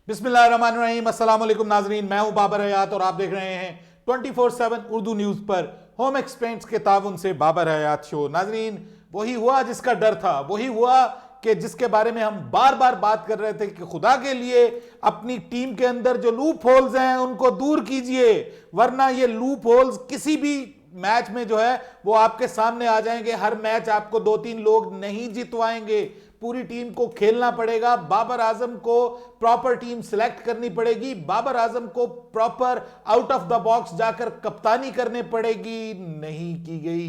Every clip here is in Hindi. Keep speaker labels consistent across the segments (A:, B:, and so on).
A: बिस्मिल्लाहिर्रहमानिर्रहीम, अस्सलाम वालेकुम नाजरीन। मैं हूं बाबर हयात और आप देख रहे हैं 24/7 उर्दू न्यूज पर होम एक्सपेंस के ताउन से बाबर हयात शो। नाजरीन, वही हुआ जिसका डर था, वही हुआ कि जिसके बारे में हम बार बार बात कर रहे थे कि खुदा के लिए अपनी टीम के अंदर जो लूप होल्स हैं उनको दूर कीजिए, वरना ये लूप होल्स किसी भी मैच में जो है वो आपके सामने आ जाएंगे। हर मैच आपको 2-3 लोग नहीं जितवाएंगे, पूरी टीम को खेलना पड़ेगा। बाबर आजम को प्रॉपर टीम सिलेक्ट करनी पड़ेगी, बाबर आजम को proper out of the box जाकर कप्तानी करने पड़ेगी। नहीं की गई।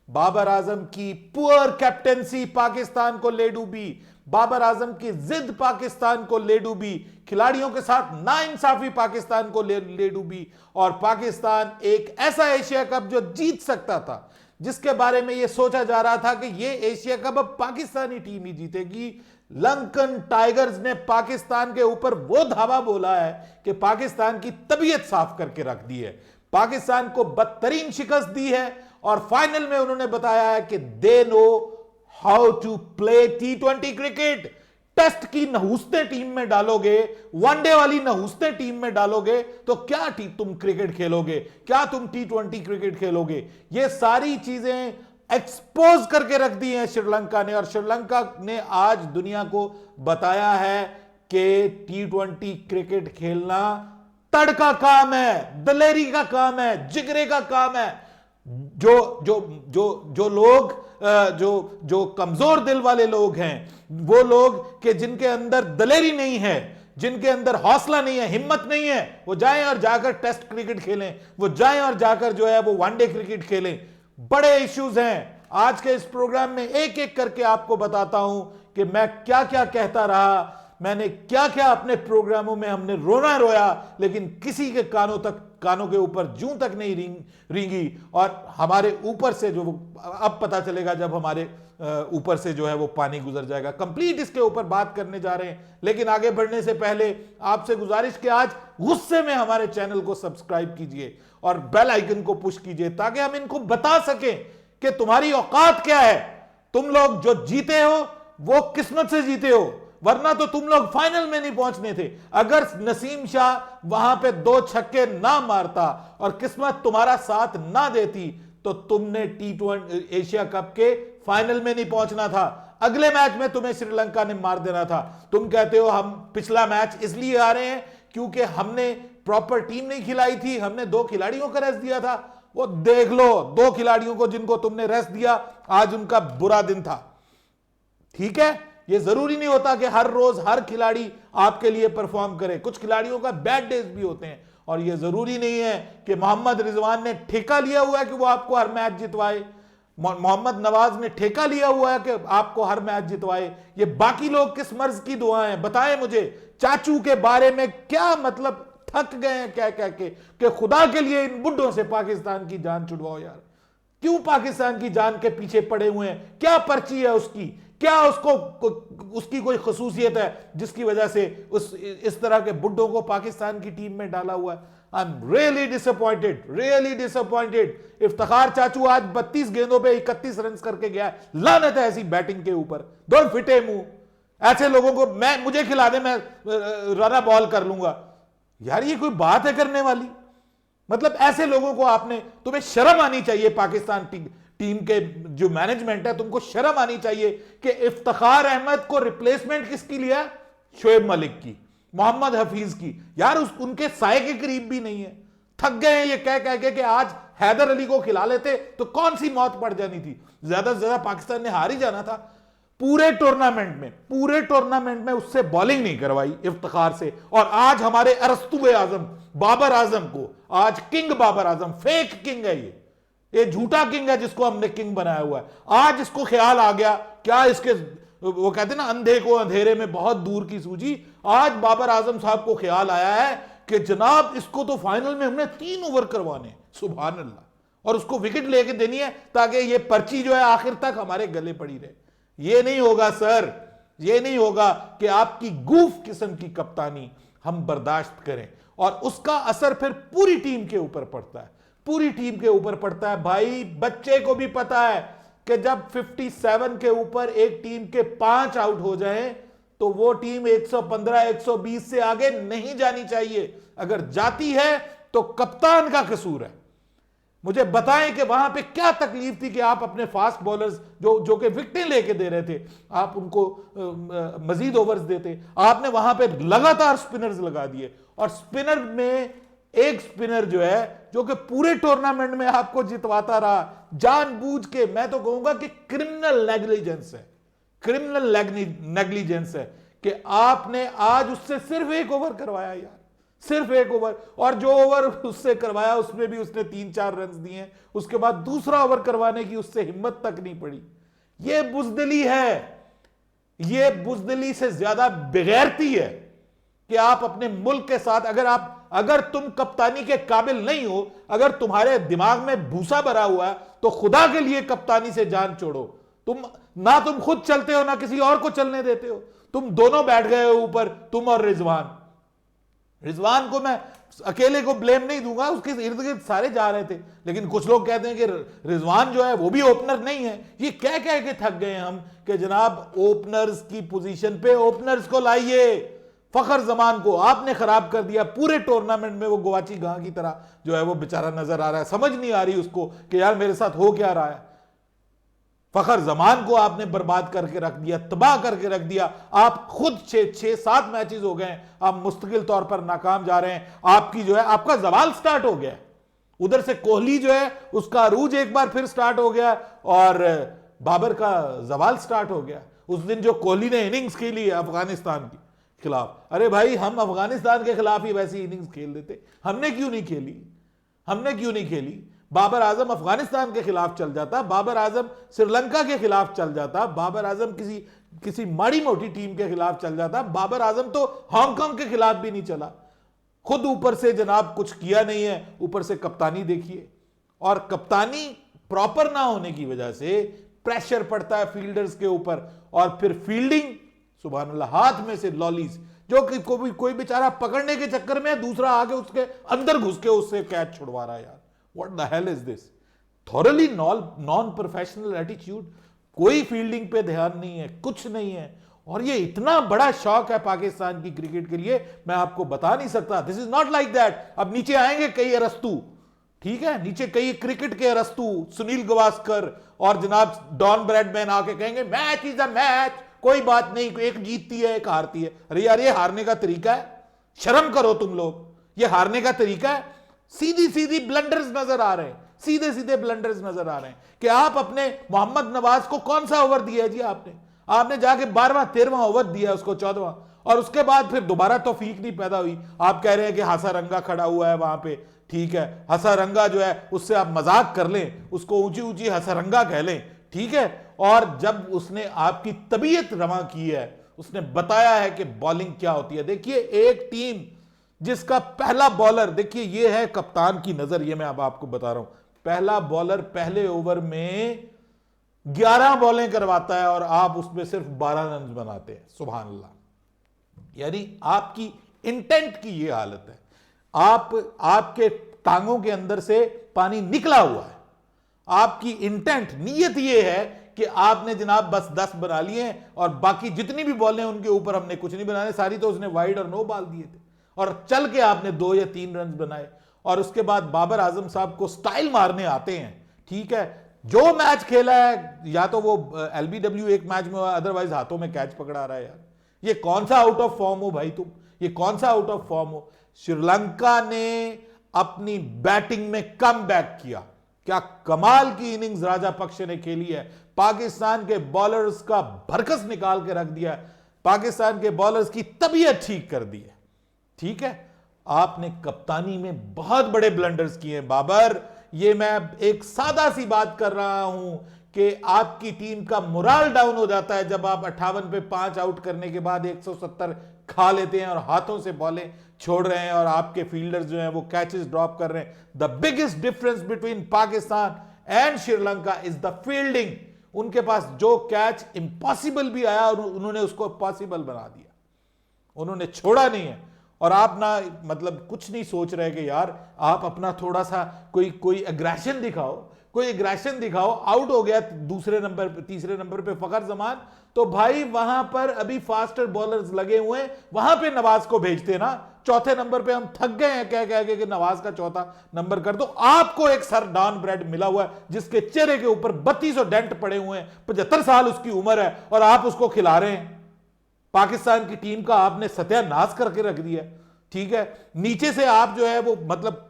A: बाबर आजम की पुअर कैप्टेंसी पाकिस्तान को ले डूबी, बाबर आजम की जिद पाकिस्तान को ले डूबी, खिलाड़ियों के साथ नाइंसाफी पाकिस्तान को ले डूबी, और पाकिस्तान एक ऐसा एशिया कप जो जीत सकता था, जिसके बारे में यह सोचा जा रहा था कि यह एशिया कप अब पाकिस्तानी टीम ही जीतेगी, लंकन टाइगर्स ने पाकिस्तान के ऊपर वो धावा बोला है कि पाकिस्तान की तबीयत साफ करके रख दी है, पाकिस्तान को बदतरीन शिकस्त दी है। और फाइनल में उन्होंने बताया है कि they know how to play T20 cricket. Test की नहुस्ते टीम में डालोगे, वनडे वाली नहुस्ते टीम में डालोगे तो क्या तुम क्रिकेट खेलोगे, क्या तुम T20 क्रिकेट खेलोगे? ये सारी चीजें एक्सपोज करके रख दी हैं श्रीलंका ने, और श्रीलंका ने आज दुनिया को बताया है कि T20 क्रिकेट खेलना तड़ का काम है, दलेरी का काम है, जिगरे का काम है। जो जो जो जो लोग जो कमजोर दिल वाले लोग हैं, वो लोग कि जिनके अंदर दलेरी नहीं है, जिनके अंदर हौसला नहीं है, हिम्मत नहीं है, वो जाएं और जाकर टेस्ट क्रिकेट खेलें, वो जाएं और जाकर जो है वो वनडे क्रिकेट खेलें। बड़े इश्यूज हैं। आज के इस प्रोग्राम में एक एक करके आपको बताता हूं कि मैं क्या क्या कहता रहा, मैंने क्या क्या अपने प्रोग्रामों में हमने रोना रोया, लेकिन किसी के कानों के ऊपर जूं तक नहीं रेंगी। और हमारे ऊपर से जो अब पता चलेगा जब हमारे ऊपर से जो है वो पानी गुजर जाएगा। कंप्लीट इसके ऊपर बात करने जा रहे हैं, लेकिन आगे बढ़ने से पहले आपसे गुजारिश कि आज गुस्से में हमारे चैनल को सब्सक्राइब कीजिए और बेल आइकन को पुश कीजिए, ताकि हम इनको बता सकें कि तुम्हारी औकात क्या है। तुम लोग जो जीते हो वो किस्मत से जीते हो, वरना तो तुम लोग फाइनल में नहीं पहुंचने थे। अगर नसीम शाह वहां पे 2 छक्के ना मारता और किस्मत तुम्हारा साथ ना देती तो तुमने T20 एशिया कप के फाइनल में नहीं पहुंचना था। अगले मैच में तुम्हें श्रीलंका ने मार देना था। तुम कहते हो हम पिछला मैच इसलिए आ रहे हैं क्योंकि हमने प्रॉपर टीम नहीं खिलाई थी, हमने 2 खिलाड़ियों का रेस्ट दिया था। वो देख लो, 2 खिलाड़ियों को जिनको तुमने रेस्ट दिया, आज उनका बुरा दिन था। ठीक है, ये जरूरी नहीं होता कि हर रोज हर खिलाड़ी आपके लिए परफॉर्म करे, कुछ खिलाड़ियों का बैड डेज भी होते हैं, और ये जरूरी नहीं है कि मोहम्मद रिजवान ने ठेका लिया हुआ है कि वो आपको हर मैच जितवाए, मोहम्मद नवाज ने ठेका लिया हुआ है कि आपको हर मैच जितवाए। ये बाकी लोग किस मर्ज की दुआएं बताएं मुझे। चाचू के बारे में क्या मतलब, थक गए हैं कह कह के कि खुदा के लिए इन बुड्ढों से पाकिस्तान की जान छुड़वाओ यार। क्यों पाकिस्तान की जान के पीछे पड़े हुए हैं? क्या पर्ची है उसकी, क्या उसकी कोई खसूसियत है जिसकी वजह से इस तरह के बुड्ढों को पाकिस्तान की टीम में डाला हुआ है? I am really disappointed, really disappointed. Iftikhar चाचू आज 32 गेंदों पे 31 रन करके गया। लानत है ऐसी बैटिंग के ऊपर, दो फिटे मुंह ऐसे लोगों को। मुझे खिला दे, मैं रन बॉल कर लूंगा यार, ये कोई बात है करने वाली? मतलब ऐसे लोगों को तुम्हें शर्म आनी चाहिए। पाकिस्तान टीम के जो मैनेजमेंट है, तुमको शर्म आनी चाहिए कि इफ्तिखार अहमद को रिप्लेसमेंट किसकी लिया? शोएब मलिक की, मोहम्मद हफीज की। यार उनके साए के करीब भी नहीं है। थक गए हैं ये कह कह के कि आज हैदर अली को खिला लेते तो कौन सी मौत पड़ जानी थी, ज्यादा से ज्यादा पाकिस्तान ने हार ही जाना था। पूरे टूर्नामेंट में उससे बॉलिंग नहीं करवाई इफ्तिखार से, और आज हमारे अरस्तुए आजम बाबर आजम को, आज king Babar Azam, fake king है ये झूठा किंग है जिसको हमने किंग बनाया हुआ है। आज इसको ख्याल आ गया, क्या इसके वो कहते हैं ना, अंधे को अंधेरे में बहुत दूर की सूझी। आज बाबर आजम साहब को ख्याल आया है कि जनाब इसको तो फाइनल में हमने 3 ओवर करवाने, सुभान अल्लाह, और उसको विकेट लेके देनी है ताकि ये पर्ची जो है आखिर तक हमारे गले पड़ी रहे। ये नहीं होगा सर, ये नहीं होगा कि आपकी गूफ किस्म की कप्तानी हम बर्दाश्त करें, और उसका असर फिर पूरी टीम के ऊपर पड़ता है, पूरी टीम के ऊपर पड़ता है। भाई बच्चे को भी पता है कि जब 57 के ऊपर एक टीम के 5 आउट हो जाएं तो वो टीम 115 120 से आगे नहीं जानी चाहिए। अगर जाती है तो कप्तान का कसूर है। मुझे बताएं कि वहां पे क्या तकलीफ थी कि आप अपने फास्ट बॉलर्स जो कि विकेटें लेके दे रहे थे, आप उनको मजीद ओवर्स देते। आपने वहां पे लगातार स्पिनर्स लगा दिए, और स्पिनर में एक स्पिनर जो है जो कि पूरे टूर्नामेंट में आपको जितवाता रहा, जानबूझ के, मैं तो कहूंगा कि क्रिमिनल नेग्लिजेंस है, क्रिमिनल नेग्लिजेंस है कि आपने आज उससे सिर्फ एक ओवर करवाया यार, सिर्फ एक ओवर। और जो ओवर उससे करवाया उसमें भी उसने 3-4 रन दिए, उसके बाद दूसरा ओवर करवाने की उससे हिम्मत तक नहीं पड़ी। यह बुजदिली है, यह बुजदिली से ज्यादा बेगैरती है कि आप अपने मुल्क के साथ, अगर तुम कप्तानी के काबिल नहीं हो, अगर तुम्हारे दिमाग में भूसा भरा हुआ है, तो खुदा के लिए कप्तानी से जान छोड़ो। तुम खुद चलते हो ना किसी और को चलने देते हो। तुम दोनों बैठ गए हो ऊपर, तुम और रिजवान को मैं अकेले को ब्लेम नहीं दूंगा, उसके इर्द गिर्द सारे जा रहे थे। लेकिन कुछ लोग कहते हैं कि रिजवान जो है वो भी ओपनर नहीं है। ये कह के थक गए हम कि जनाब ओपनर्स की पोजीशन पे ओपनर्स को लाइए। फखर जमान को आपने खराब कर दिया पूरे टूर्नामेंट में, वो गुवाची गां की तरह जो है वो बेचारा नजर आ रहा है। समझ नहीं आ रही उसको कि यार मेरे साथ हो क्या रहा है। फखर जमान को आपने बर्बाद करके रख दिया, तबाह करके रख दिया। आप खुद 6-7 मैचेस हो गए, आप मुस्तकिल तौर पर नाकाम जा रहे हैं। आपकी जो है आपका जवाल स्टार्ट हो गया। उधर से कोहली जो है उसका अरूज एक बार फिर स्टार्ट हो गया, और बाबर का जवाल स्टार्ट हो गया। उस दिन जो कोहली ने इनिंग्स खेली अफगानिस्तान के खिलाफ, अरे भाई हम अफगानिस्तान के खिलाफ ही वैसी इनिंग्स खेल देते, हमने क्यों नहीं खेली। बाबर आजम अफगानिस्तान के खिलाफ चल जाता, बाबर आजम श्रीलंका के खिलाफ चल जाता, बाबर आजम किसी माड़ी मोटी टीम के खिलाफ चल जाता। बाबर आजम तो हांगकांग के खिलाफ भी नहीं चला। खुद ऊपर से जनाब कुछ किया नहीं है, ऊपर से कप्तानी देखिए, और कप्तानी प्रॉपर ना होने की वजह से प्रेशर पड़ता है फील्डर्स के ऊपर, और फिर फील्डिंग सुभान अल्लाह, हाथ में से लॉलीज जो कि कोई बेचारा पकड़ने के चक्कर में दूसरा आगे उसके अंदर घुस के उससे कैच छुड़वा रहा है यार। What the hell is this? Thoroughly non-professional attitude। कोई फील्डिंग पे ध्यान नहीं है, कुछ नहीं है। और ये इतना बड़ा शौक है पाकिस्तान की क्रिकेट के लिए, मैं आपको बता नहीं सकता। This is not like that. अब नीचे आएंगे कई अरस्तु, ठीक है, नीचे कई क्रिकेट के अरस्तु, सुनील गावस्कर और जनाब डॉन ब्रैडमैन आके कहेंगे मैच इज अ मैच, कोई बात नहीं, एक जीतती है एक हारती है। अरे यार ये हारने का तरीका है? शर्म करो तुम लोग, ये हारने का तरीका है? सीधी ब्लंडर्स नजर आ रहे हैं, सीधे ब्लंडर्स नजर आ रहे हैं कि आप अपने मोहम्मद नवाज को कौन सा ओवर दिया है जी आपने जाके 12वां 13वां ओवर दिया उसको, 14वां, और उसके बाद फिर दोबारा तौफीक नहीं पैदा हुई। आप कह रहे हैं कि हसारंगा खड़ा हुआ है वहां पे, ठीक है, हसारंगा जो है उससे आप मजाक कर लें, उसको ऊंची हसारंगा कह लें, ठीक है। और जब उसने आपकी तबीयत रवा की है, उसने बताया है कि बॉलिंग क्या होती है। देखिए एक टीम जिसका पहला बॉलर, देखिए ये है कप्तान की नजर, ये मैं अब आपको बता रहा हूं, पहला बॉलर पहले ओवर में 11 बॉलें करवाता है और आप उसमें सिर्फ 12 रन बनाते हैं। सुभान अल्लाह। यानी आपकी इंटेंट की ये हालत है, आपके टांगों के अंदर से पानी निकला हुआ है। आपकी इंटेंट, नीयत ये है कि आपने जनाब बस 10 बना लिए और बाकी जितनी भी बॉलें उनके ऊपर हमने कुछ नहीं बनाने, सारी तो उसने वाइड और नो बॉल दिए थे, और चल के आपने 2 या 3 रन बनाए। और उसके बाद बाबर आजम साहब को स्टाइल मारने आते हैं, ठीक है, जो मैच खेला है, या तो वो LBW एक मैच में, अदरवाइज हाथों में कैच पकड़ा रहा है यार। ये कौन सा आउट ऑफ फॉर्म हो भाई तुम, ये कौन सा आउट ऑफ फॉर्म हो। श्रीलंका ने अपनी बैटिंग में कम बैक किया, क्या कमाल की इनिंग्स राजापक्षे ने खेली है। पाकिस्तान के बॉलर्स का भरकस निकाल के रख दिया, पाकिस्तान के बॉलर्स की तबीयत ठीक कर दी है, ठीक है। आपने कप्तानी में बहुत बड़े ब्लंडर्स किए हैं बाबर। ये मैं एक सादा सी बात कर रहा हूं कि आपकी टीम का मोराल डाउन हो जाता है जब आप 58 पे 5 आउट करने के बाद 170 खा लेते हैं और हाथों से बॉलें छोड़ रहे हैं और आपके फील्डर्स जो हैं वो कैचेस ड्रॉप कर रहे हैं। The biggest difference between Pakistan and Sri Lanka is the fielding. उनके पास जो कैच इम्पॉसिबल भी आया और उन्होंने उसको पॉसिबल बना दिया, उन्होंने छोड़ा नहीं है। और आप ना मतलब कुछ नहीं सोच रहे कि यार आप अपना थोड़ा सा कोई एग्रेशन दिखाओ, कोई एग्रेशन दिखाओ। आउट हो गया दूसरे नंबर पे, तीसरे नंबर पे फखर जमान, तो भाई वहां पर अभी फास्टर बॉलर्स लगे हुए हैं, वहां पे नवाज को भेजते ना। चौथे नंबर पे हम थक गए हैं कह कह के कि नवाज का चौथा नंबर कर दो। आपको एक सर डॉन ब्रेड मिला हुआ है जिसके चेहरे के ऊपर 3200 डेंट पड़े हुए हैं, 75 साल उसकी उम्र है, और आप उसको खिला रहे हैं। पाकिस्तान की टीम का आपने सत्यानाश करके रख दिया। ठीक है, नीचे से आप जो है वो मतलब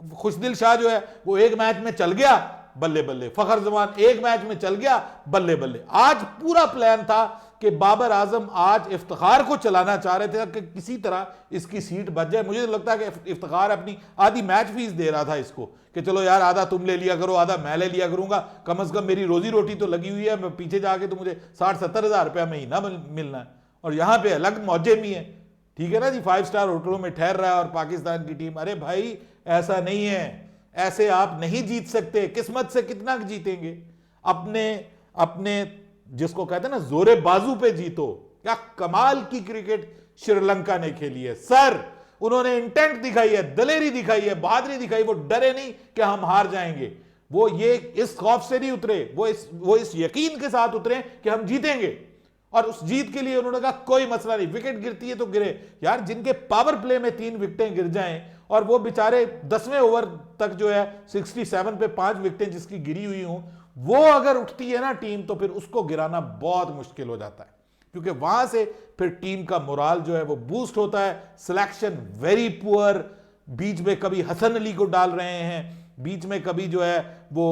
A: खुशदिल शाह जो है वो एक मैच में चल गया, बल्ले बल्ले। फखर जमान एक मैच में चल गया, बल्ले बल्ले। आज पूरा प्लान था कि बाबर आजम आज इफ्तिखार को चलाना चाह रहे थे कि किसी तरह इसकी सीट बच जाए। मुझे तो लगता है कि इफ्तिखार अपनी आधी मैच फीस दे रहा था इसको कि चलो यार आधा तुम ले लिया करो, आधा मैं ले लिया करूंगा, कम से कम मेरी रोजी रोटी तो लगी हुई है, मैं पीछे जाके तो मुझे 60-70 हज़ार रुपया महीना मिलना है। और यहां पर अलग मौजे भी है, ठीक है ना जी, 5 स्टार होटलों में ठहर रहा है और पाकिस्तान की टीम। अरे भाई ऐसा नहीं है, ऐसे आप नहीं जीत सकते। किस्मत से कितना जीतेंगे? अपने अपने जिसको कहते हैं ना जोरे बाजू पे जीतो। क्या कमाल की क्रिकेट श्रीलंका ने खेली है सर। उन्होंने इंटेंट दिखाई है, दलेरी दिखाई है, बहादुरी दिखाई। वो डरे नहीं कि हम हार जाएंगे, वो ये इस खौफ से नहीं उतरे, वो इस यकीन के साथ उतरे कि हम जीतेंगे। और उस जीत के लिए उन्होंने कहा कोई मसला नहीं, विकेट गिरती है तो गिरे। यार जिनके पावर प्ले में 3 विकेटें गिर जाएं और वो बेचारे 10वें ओवर तक जो है 67 पे 5 विकेटें जिसकी गिरी हुई हूं, वो अगर उठती है ना टीम तो फिर उसको गिराना बहुत मुश्किल हो जाता है, क्योंकि वहां से फिर टीम का मोराल जो है वो बूस्ट होता है। सिलेक्शन वेरी पुअर, बीच में कभी हसन अली को डाल रहे हैं, बीच में कभी जो है वो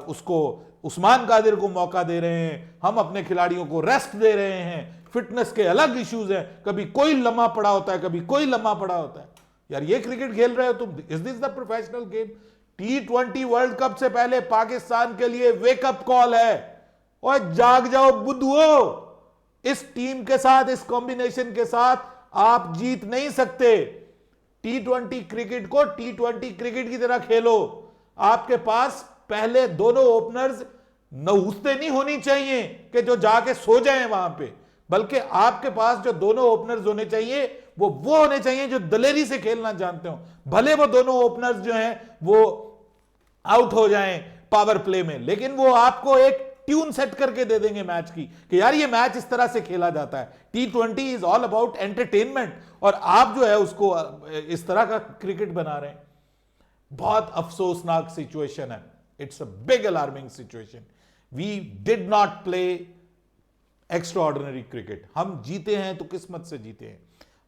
A: उसको उस्मान कादिर को मौका दे रहे हैं, हम अपने खिलाड़ियों को रेस्ट दे रहे हैं। फिटनेस के अलग इश्यूज हैं, कभी कोई लम्हा पड़ा होता है, कभी कोई लम्हा पड़ा होता है। यार ये क्रिकेट खेल रहे हो तुम? Is this the professional game? T20 world cup से पहले पाकिस्तान के लिए वेकअप कॉल है, और जाग जाओ बुद्धुओ। इस टीम के साथ, इस कॉम्बिनेशन के साथ आप जीत नहीं सकते। T20 क्रिकेट को T20 क्रिकेट की तरह खेलो। आपके पास पहले दोनों ओपनर्स नौस्ते नहीं होनी चाहिए कि जो जाके सो जाएं वहां पे, बल्कि आपके पास जो दोनों ओपनर्स होने चाहिए वो होने चाहिए जो दलेरी से खेलना जानते हो। भले वो दोनों ओपनर्स जो हैं वो आउट हो जाएं पावर प्ले में, लेकिन वो आपको एक ट्यून सेट करके दे देंगे मैच की कि यार ये मैच इस तरह से खेला जाता है। T20 is all about entertainment, और आप जो है उसको इस तरह का क्रिकेट बना रहे हैं। बहुत अफसोसनाक सिचुएशन है। It's a big alarming situation. We did not play extraordinary cricket. हम जीते हैं तो किस्मत से जीते हैं,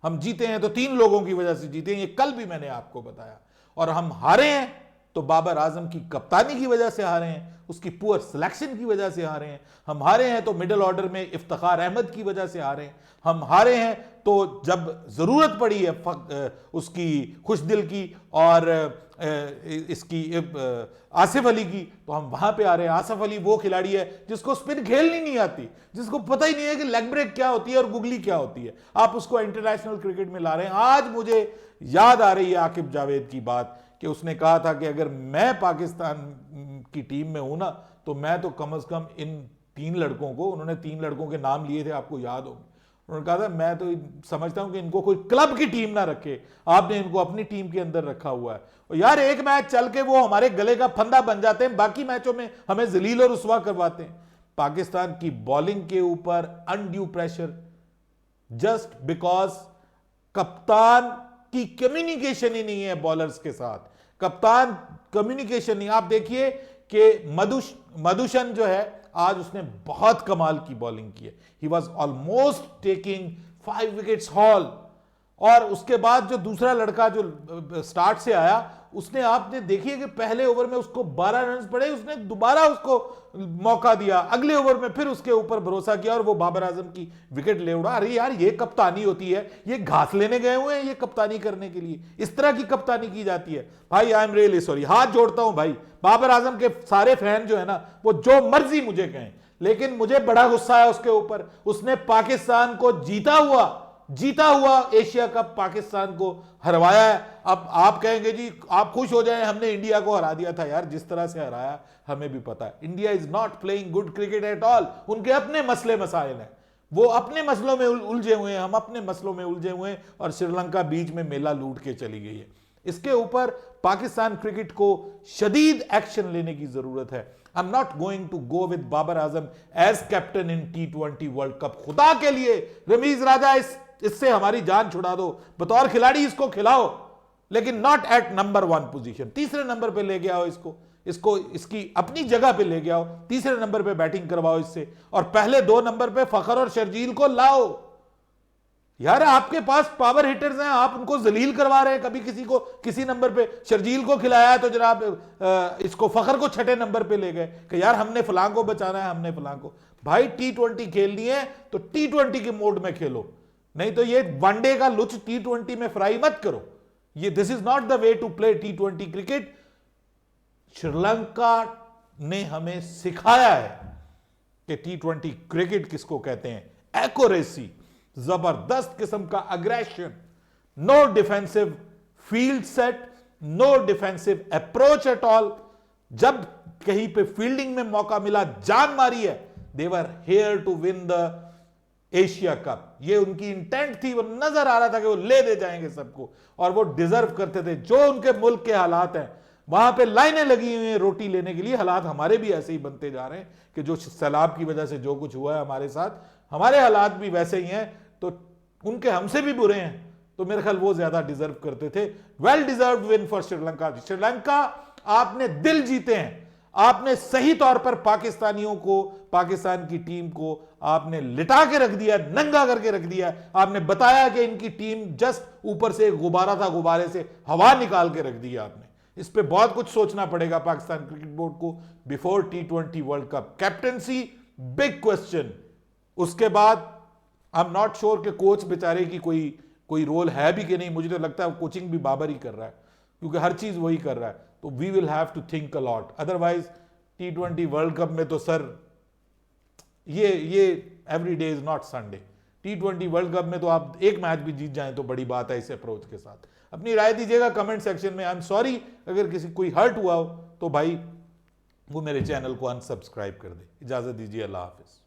A: हम जीते हैं तो 3 लोगों की वजह से जीते हैं, ये कल भी मैंने आपको बताया। और हम हारे हैं तो बाबर आजम की कप्तानी की वजह से हारे हैं, उसकी पुअर सिलेक्शन की वजह से हारे हैं। हम हारे हैं तो मिडिल ऑर्डर में इफ्तिखार अहमद की वजह से हारे हैं। हम हारे हैं तो जब जरूरत पड़ी है उसकी खुशदिल की और इसकी आसिफ अली की, तो हम वहां पे आ रहे हैं। आसिफ अली वो खिलाड़ी है जिसको स्पिन खेलनी नहीं आती, जिसको पता ही नहीं है कि लेग ब्रेक क्या होती है और गुगली क्या होती है। आप उसको इंटरनेशनल क्रिकेट में ला रहे हैं। आज मुझे याद आ रही है आकिब जावेद की बात कि उसने कहा था कि अगर मैं पाकिस्तान की टीम में हूं ना तो मैं तो कम से कम इन 3 लड़कों को, उन्होंने 3 लड़कों के नाम लिए थे, आपको याद हो, उन्होंने कहा था मैं तो समझता हूं कि इनको कोई क्लब की टीम ना रखे, आपने इनको अपनी टीम के अंदर रखा हुआ है। और यार एक मैच चल के वो हमारे गले का फंदा बन जाते हैं, बाकी मैचों में हमें जलील और रुसवा करवाते हैं। पाकिस्तान की बॉलिंग के ऊपर अनड्यू प्रेशर, जस्ट बिकॉज कप्तान की कम्युनिकेशन ही नहीं है बॉलर्स के साथ। कप्तान कम्युनिकेशन नहीं। आप देखिए कि मधुशन जो है आज उसने बहुत कमाल की बॉलिंग की है। He was almost taking 5 wickets hall. और उसके बाद जो दूसरा लड़का जो स्टार्ट से आया, उसने, आपने देखिए कि पहले ओवर में उसको 12 रन पड़े, उसने दोबारा उसको मौका दिया, अगले ओवर में फिर उसके ऊपर भरोसा किया और वो बाबर आजम की विकेट ले उड़ा। अरे यार ये कप्तानी होती है, ये घास लेने गए हुए हैं ये कप्तानी करने के लिए, इस तरह की कप्तानी की जाती है। भाई आई एम रियली सॉरी, हाथ जोड़ता हूं भाई, बाबर आजम के सारे फैन जो है ना वो जो मर्जी मुझे कहें, लेकिन मुझे बड़ा गुस्सा है उसके ऊपर। उसने पाकिस्तान को जीता हुआ एशिया कप पाकिस्तान को हरवाया है। अब आप कहेंगे जी आप खुश हो जाएं हमने इंडिया को हरा दिया था। यार जिस तरह से हराया हमें भी पता है, India is not playing good cricket at all. उनके अपने मसले मसाइल हैं, वो अपने मसलों में उलझे हुए हैं, हम अपने मसलों में उलझे हुए हैं, और श्रीलंका बीच में मेला लूट के चली गई है। इसके ऊपर पाकिस्तान क्रिकेट को शदीद एक्शन लेने की जरूरत है। I am not going to go with Babar Azam as captain in T20 world cup. खुदा के लिए रमीज राजा, इससे हमारी जान छुड़ा दो, बतौर खिलाड़ी इसको खिलाओ, लेकिन नॉट एट नंबर 1 पोजीशन। तीसरे नंबर पे लेके आओ इसको इसकी अपनी जगह पे लेके आओ, तीसरे नंबर पे बैटिंग करवाओ इससे, और पहले 2 नंबर पे फखर और शर्जील को लाओ। यार आपके पास पावर हिटर्स हैं, आप उनको जलील करवा रहे हैं। कभी किसी को किसी नंबर पे शर्जील को खिलाया तो जनाब इसको फखर को 6ठे नंबर पे ले गए कि यार हमने फलां को बचाना है, हमने फलां को। भाई T20 खेलनी है तो T20 के मोड में खेलो, नहीं तो ये वनडे का लुच T20 में फ्राई मत करो। ये this is not the way to play T20 cricket. Sri Lanka ने हमें सिखाया है कि T20 क्रिकेट किसको कहते हैं। एक्यूरेसी, जबरदस्त किस्म का aggression, no defensive field set, no defensive approach at all. जब कहीं पे फील्डिंग में मौका मिला, जान मारी है। They were here to win the Asia cup, ये उनकी इंटेंट थी। वो नजर आ रहा था कि वो ले दे जाएंगे सबको, और वो डिजर्व करते थे। जो उनके मुल्क के हालात हैं, वहां पे लाइनें लगी हुई हैं रोटी लेने के लिए। हालात हमारे भी ऐसे ही बनते जा रहे हैं कि जो सैलाब की वजह से जो कुछ हुआ है हमारे साथ, हमारे हालात भी वैसे ही हैं, तो उनके हमसे भी बुरे हैं। तो मेरे ख्याल वो ज्यादा डिजर्व करते थे। Well deserve win for Sri Lanka. Sri Lanka, आपने दिल जीते हैं, आपने सही तौर पर पाकिस्तानियों को, पाकिस्तान की टीम को आपने लिटा के रख दिया, नंगा करके रख दिया। आपने बताया कि इनकी टीम जस्ट ऊपर से गुब्बारा था, गुब्बारे से हवा निकाल के रख दिया आपने। इस पे बहुत कुछ सोचना पड़ेगा पाकिस्तान क्रिकेट बोर्ड को before T20 world cup. Captaincy big question. उसके बाद आई एम नॉट श्योर कि कोच बेचारे की कोई रोल है भी कि नहीं। मुझे तो लगता है कोचिंग भी बाबर ही कर रहा है, क्योंकि हर चीज वही कर रहा है। तो we will have to think a lot. Otherwise T20 world cup में तो सर ये every day is not Sunday. T20 world cup में तो आप एक मैच भी जीत जाएं तो बड़ी बात है इस अप्रोच के साथ। अपनी राय दीजिएगा कमेंट सेक्शन में। आई एम सॉरी अगर किसी कोई हर्ट हुआ हो तो भाई वो मेरे चैनल को अनसब्सक्राइब कर दे। इजाजत दीजिए, अल्लाह हाफिज।